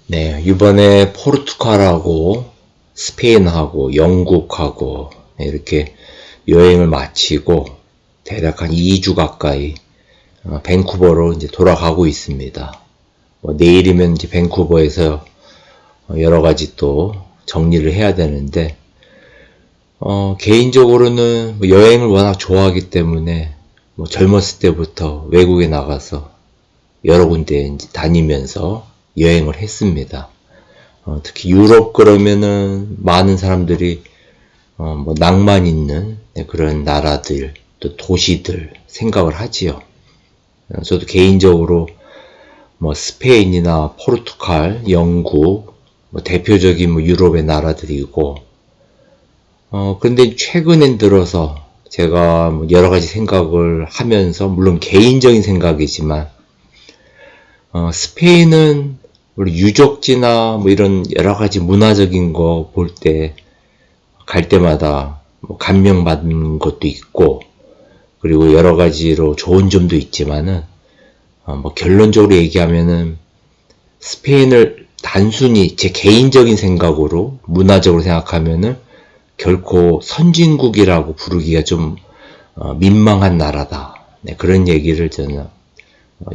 네, 이번에 포르투갈하고 스페인하고 영국하고 이렇게 여행을 마치고 대략 한 2주 가까이 밴쿠버로 이제 돌아가고 있습니다. 내일이면 이제 밴쿠버에서 여러 가지 또 정리를 해야 되는데 개인적으로는 여행을 워낙 좋아하기 때문에 젊었을 때부터 외국에 나가서 여러 군데 이제 다니면서 여행을 했습니다. 특히 유럽 그러면은 많은 사람들이 낭만 있는 그런 나라들 또 도시들 생각을 하지요. 저도 개인적으로 스페인이나 포르투갈, 영국 대표적인 유럽의 나라들이고 근데 최근엔 들어서 제가 여러 가지 생각을 하면서 물론 개인적인 생각이지만 스페인은 우리 유적지나 이런 여러 가지 문화적인 거 볼 때 갈 때마다 감명받는 것도 있고 그리고 여러 가지로 좋은 점도 있지만은 결론적으로 얘기하면은 스페인을 단순히 제 개인적인 생각으로 문화적으로 생각하면은 결코 선진국이라고 부르기가 좀 민망한 나라다. 네, 그런 얘기를 저는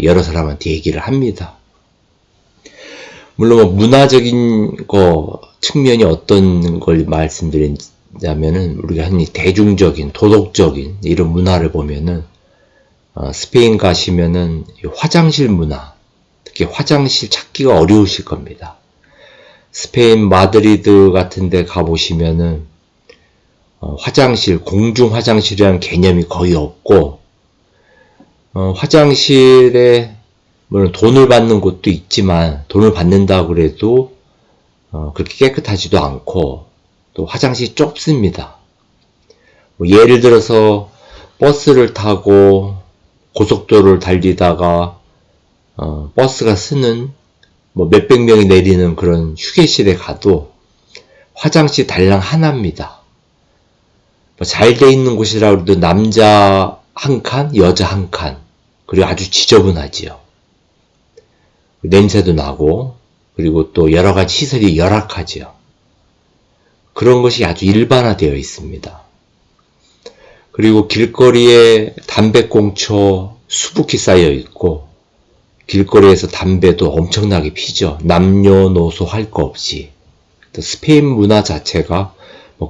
여러 사람한테 얘기를 합니다. 물론 문화적인 거 측면이 어떤 걸 말씀드리냐면은 우리가 흔히 대중적인 도덕적인 이런 문화를 보면은 스페인 가시면은 화장실 문화, 특히 화장실 찾기가 어려우실 겁니다. 스페인 마드리드 같은 데 가보시면은 화장실, 공중 화장실이라는 개념이 거의 없고 화장실에 물론 돈을 받는 곳도 있지만 돈을 받는다고 그래도 그렇게 깨끗하지도 않고 또 화장실이 좁습니다. 예를 들어서 버스를 타고 고속도로를 달리다가 버스가 쓰는 몇백 명이 내리는 그런 휴게실에 가도 화장실 달랑 하나입니다. 잘 돼 있는 곳이라고 해도 남자 한 칸, 여자 한 칸, 그리고 아주 지저분하지요. 냄새도 나고 그리고 또 여러 가지 시설이 열악하지요. 그런 것이 아주 일반화되어 있습니다. 그리고 길거리에 담배꽁초 수북히 쌓여 있고 길거리에서 담배도 엄청나게 피죠. 남녀노소 할 거 없이. 또 스페인 문화 자체가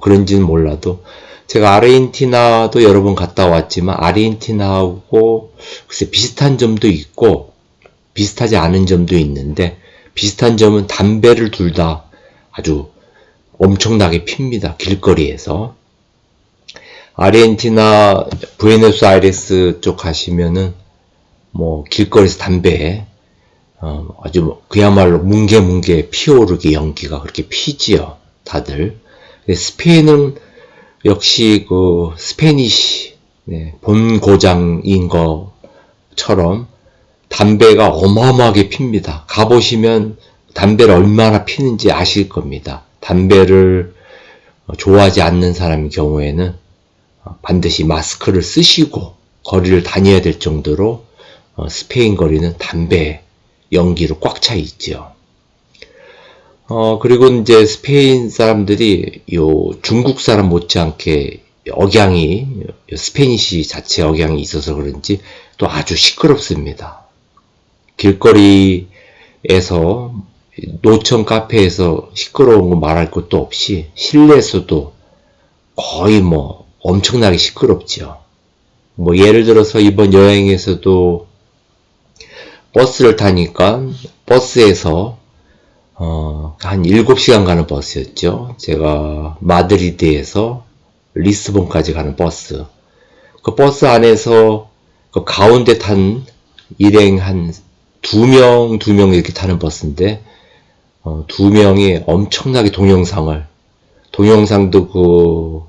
그런지는 몰라도 제가 아르헨티나도 여러 번 갔다 왔지만 아르헨티나하고 글쎄 비슷한 점도 있고 비슷하지 않은 점도 있는데 비슷한 점은 담배를 둘 다 아주 엄청나게 핍니다. 길거리에서. 아르헨티나 부에노스아이레스 쪽 가시면은 길거리에서 담배 아주 그야말로 뭉게뭉게 피어오르게 연기가 그렇게 피지요. 다들. 스페인은 역시 그 스페니시 본고장인 것처럼 담배가 어마어마하게 핍니다. 가보시면 담배를 얼마나 피는지 아실 겁니다. 담배를 좋아하지 않는 사람의 경우에는 반드시 마스크를 쓰시고 거리를 다녀야 될 정도로 스페인 거리는 담배 연기로 꽉 차 있죠. 그리고 이제 스페인 사람들이 중국 사람 못지않게 억양이 스페니시 자체 억양이 있어서 그런지 또 아주 시끄럽습니다. 길거리에서 노천 카페에서 시끄러운 거 말할 것도 없이 실내에서도 거의 엄청나게 시끄럽죠. 예를 들어서 이번 여행에서도 버스를 타니까 버스에서 한 7시간 가는 버스였죠. 제가 마드리드에서 리스본까지 가는 버스. 그 버스 안에서 그 가운데 탄 일행 한 두 명 이렇게 타는 버스인데 두 명이 엄청나게 동영상도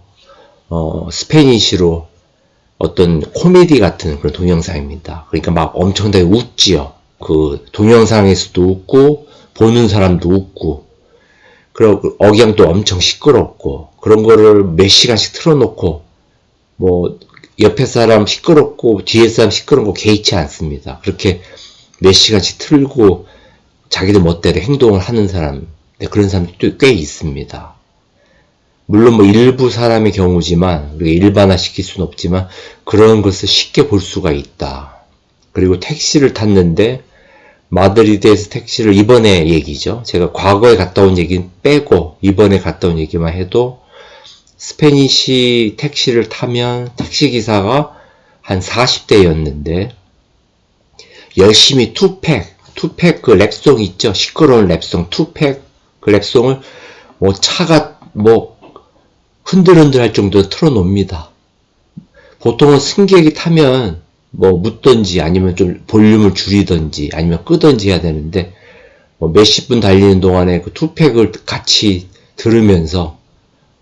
스페니쉬로 어떤 코미디 같은 그런 동영상입니다. 그러니까 막 엄청나게 웃지요. 그 동영상에서도 웃고 보는 사람도 웃고 그리고 억양도 엄청 시끄럽고 그런 거를 몇 시간씩 틀어놓고 옆에 사람 시끄럽고 뒤에 사람 시끄러운 거 개의치 않습니다. 그렇게 몇 시간씩 틀고 자기들 멋대로 행동을 하는 사람, 그런 사람도 꽤 있습니다. 물론 뭐 일부 사람의 경우지만 우리가 일반화 시킬 수는 없지만 그런 것을 쉽게 볼 수가 있다. 그리고 택시를 탔는데 마드리드에서 택시를 이번에 얘기죠. 제가 과거에 갔다 온 얘기는 빼고 이번에 갔다 온 얘기만 해도 스페니시 택시를 타면 택시기사가 한 40대였는데 열심히 투팩 그 랩송 있죠. 시끄러운 랩송 투팩 그 랩송을 뭐 차가 뭐 흔들흔들 할 정도로 틀어놓습니다. 보통은 승객이 타면 뭐 묻던지 아니면 좀 볼륨을 줄이던지 아니면 끄던지 해야 되는데 뭐 몇십 분 달리는 동안에 그 투팩을 같이 들으면서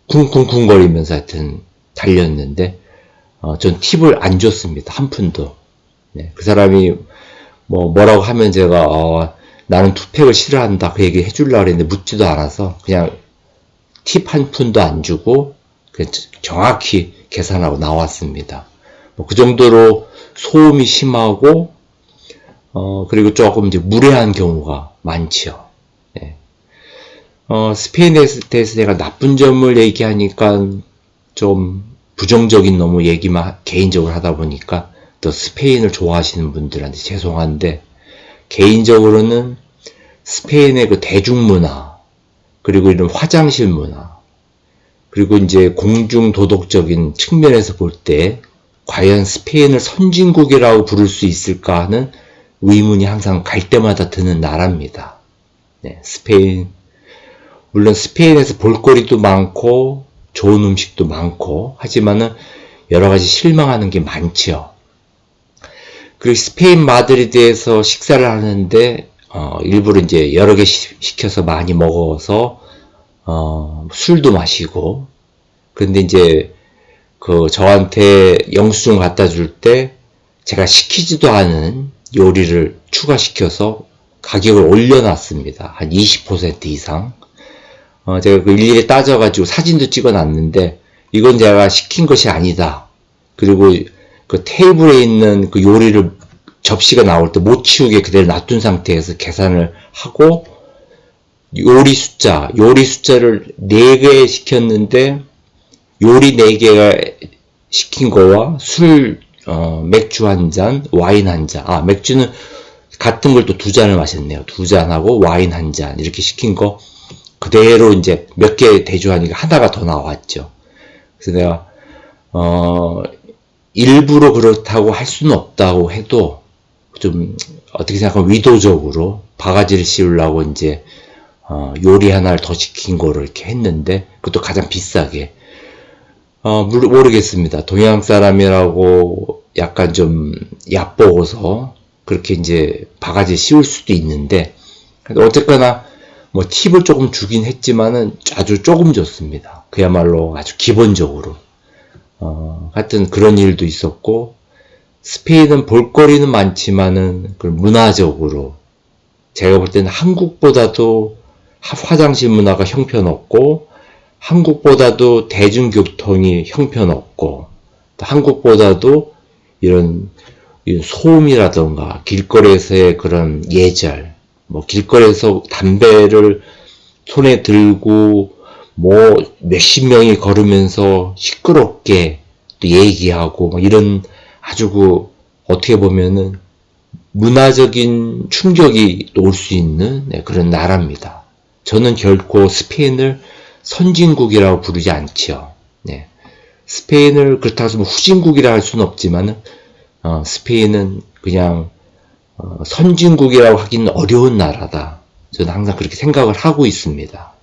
쿵쿵쿵거리면서 하여튼 달렸는데 전 팁을 안 줬습니다. 한 푼도. 네, 그 사람이 뭐라고 하면 제가 나는 투팩을 싫어한다 그 얘기 해주려고 했는데 묻지도 않아서 그냥 팁 한 푼도 안 주고 정확히 계산하고 나왔습니다. 그 정도로 소음이 심하고 그리고 조금 이제 무례한 경우가 많죠. 네. 스페인에 대해서 내가 나쁜 점을 얘기하니까 좀 부정적인 너무 얘기만 개인적으로 하다 보니까 또 스페인을 좋아하시는 분들한테 죄송한데 개인적으로는 스페인의 그 대중문화 그리고 이런 화장실 문화 그리고 이제 공중 도덕적인 측면에서 볼 때 과연 스페인을 선진국이라고 부를 수 있을까 하는 의문이 항상 갈 때마다 드는 나라입니다. 네, 스페인 물론 스페인에서 볼거리도 많고 좋은 음식도 많고 하지만은 여러 가지 실망하는 게 많죠. 그리고 스페인 마드리드에서 식사를 하는데 일부러 이제 여러 개 시켜서 많이 먹어서 술도 마시고 근데 이제 저한테 영수증 갖다 줄 때 제가 시키지도 않은 요리를 추가시켜서 가격을 올려놨습니다. 한 20% 이상. 제가 그 일일이 따져가지고 사진도 찍어놨는데 이건 제가 시킨 것이 아니다. 그리고 그 테이블에 있는 그 요리를 접시가 나올 때 못 치우게 그대로 놔둔 상태에서 계산을 하고 요리 숫자를 4개 시켰는데 요리 4개가 시킨 거와 맥주 한 잔, 와인 한 잔. 맥주는 같은 걸 또 2잔을 마셨네요. 2잔하고 와인 한 잔. 이렇게 시킨 거 그대로 이제 몇 개 대조하니까 하나가 더 나왔죠. 그래서 내가, 일부러 그렇다고 할 수는 없다고 해도 좀 어떻게 생각하면 의도적으로 바가지를 씌우려고 이제, 요리 하나를 더 시킨 거를 이렇게 했는데 그것도 가장 비싸게. 모르겠습니다. 동양 사람이라고 약간 좀 얕보고서 그렇게 이제 바가지 씌울 수도 있는데, 어쨌거나 뭐 팁을 조금 주긴 했지만은 아주 조금 줬습니다. 그야말로 아주 기본적으로. 하여튼 그런 일도 있었고, 스페인은 볼거리는 많지만은 그 문화적으로 제가 볼 때는 한국보다도 화장실 문화가 형편없고, 한국보다도 대중교통이 형편없고 또 한국보다도 이런 소음이라던가 길거리에서의 그런 예절 뭐 길거리에서 담배를 손에 들고 뭐 몇십 명이 걸으면서 시끄럽게 또 얘기하고 뭐 이런 아주 어떻게 보면은 문화적인 충격이 올 수 있는 그런 나라입니다. 저는 결코 스페인을 선진국이라고 부르지 않죠. 네. 스페인을 그렇다고 해서 후진국이라 할 수는 없지만 스페인은 그냥 선진국이라고 하기는 어려운 나라다. 저는 항상 그렇게 생각을 하고 있습니다.